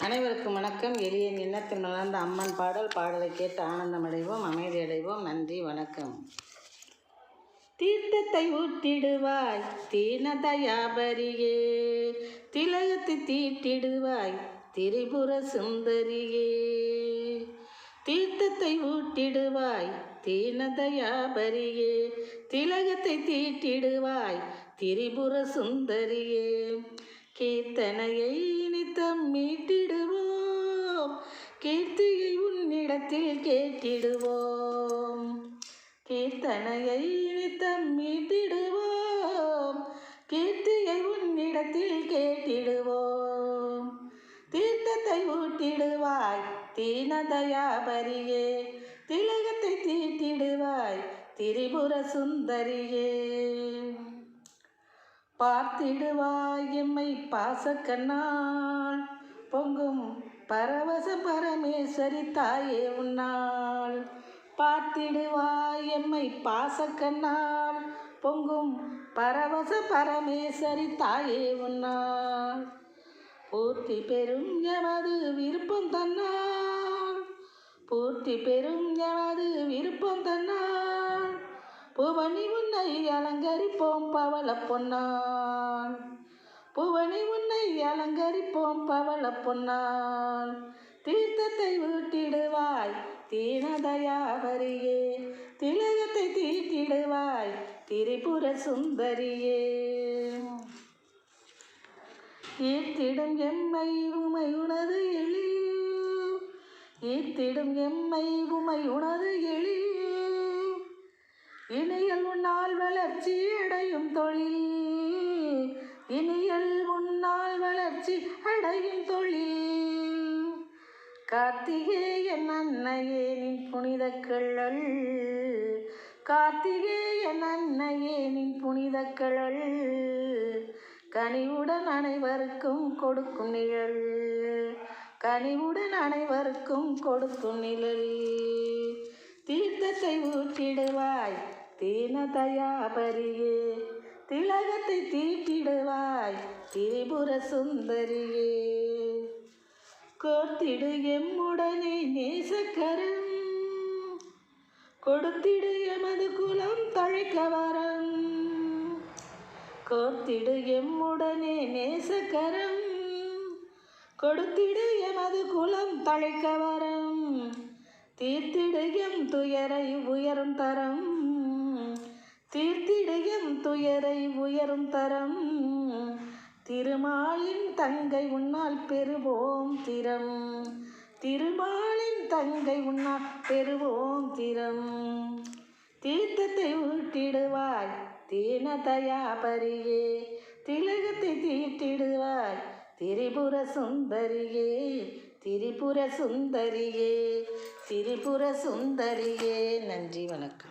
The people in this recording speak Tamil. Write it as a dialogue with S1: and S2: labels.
S1: அனைவருக்கும் வணக்கம். எளிய எண்ணத்தில் மலர்ந்த அம்மன் பாடலை கேட்டு ஆனந்தம் அடைவோம், அமைதி அடைவோம். நன்றி, வணக்கம். தீர்த்தத்தை ஊட்டிடுவாய் தீனதயாபரியே, திலகத்தை தீட்டிடுவாய் திரிபுர சுந்தரியே. தீர்த்தத்தை ஊட்டிடுவாய் தீனதயாபரியே, திலகத்தை தீட்டிடுவாய் திரிபுர சுந்தரியே. கீர்த்தனையை நித்தம் மீட்டிடுவோம், கீர்த்தியை உன்னிடத்தில் கேட்டிடுவோம். கீர்த்தனையை நித்தம் மீட்டிடுவோம், கீர்த்தியை உன்னிடத்தில் கேட்டிடுவோம். தீர்த்தத்தை ஊட்டிடுவாய் தீனதயாபரியே, திலகத்தை தீட்டிடுவாய் திரிபுர சுந்தரியே. பார்த்திடுவாய் எம்மை பாசக்கண்ணாள், பொங்கும் பரவச பரமேஸ்வரி தாயே உன்னாள். பார்த்திடுவாய் எம்மை பாசக்கண்ணாள், பொங்கும் பரவச பரமேஸ்வரி தாயே உன்னாள். பூர்த்தி பெறும் எமது விருப்பம் தன்னாள், பூர்த்தி பெறும் எமது விருப்பம் தன்னாள். புவனி உன்னை அலங்கரிப்போம் பவள பொன்னாள், புவனி உன்னை அலங்கரிப்போம் பவள பொன்னாள். தீர்த்தத்தை ஊட்டிடுவாய் தீனதயாபரியே, திலகத்தை தீட்டிடுவாய் திரிபுர சுந்தரியே. ஈர்த்திடும் எம்மை உமை உனது எழில், ஈர்த்திடும் எம்மை உமை உனது எழில். இனியல் உன்னால் வளர்ச்சி அடையும் தொழில், இனியல் உன்னால் வளர்ச்சி அடையும் தொழில். கார்த்திகேயன் அன்னையே நின் புனித கழல், கார்த்திகேயன் அன்னையே நின் புனித கழல். கனிவுடன் அனைவருக்கும் கொடுக்கும் நிழல், கனிவுடன் அனைவருக்கும் கொடுக்கும் நிழல். தீர்த்தத்தை ஊற்றிடுவாய் தீனதயாபரியே, திலகத்தை தீட்டிடுவாய் திரிபுர சுந்தரியே. கோர்த்திடு எம்முடனே நேசக்கரம், கொடுத்திடு எமது குலம் தழைக்க வரம். கோர்த்திடு எம்முடனே நேசக்கரம், கொடுத்திடு எமது குலம் தழைக்க வரம். தீர்த்திடு எம் துயரை உயரும் தரம், தீர்த்திடு எம் துயரை உயரும் தரம். திருமாலின் தங்கை உன்னால் பெறுவோம் திறம், திருமாலின் தங்கை உன்னால் பெறுவோம் திறம். தீர்த்தத்தை ஊட்டிடுவாய் தீனதயாபரியே, திலகத்தை தீட்டிடுவாய் திரிபுர சுந்தரியே, திரிபுர சுந்தரியே, திரிபுர சுந்தரியே. நன்றி, வணக்கம்.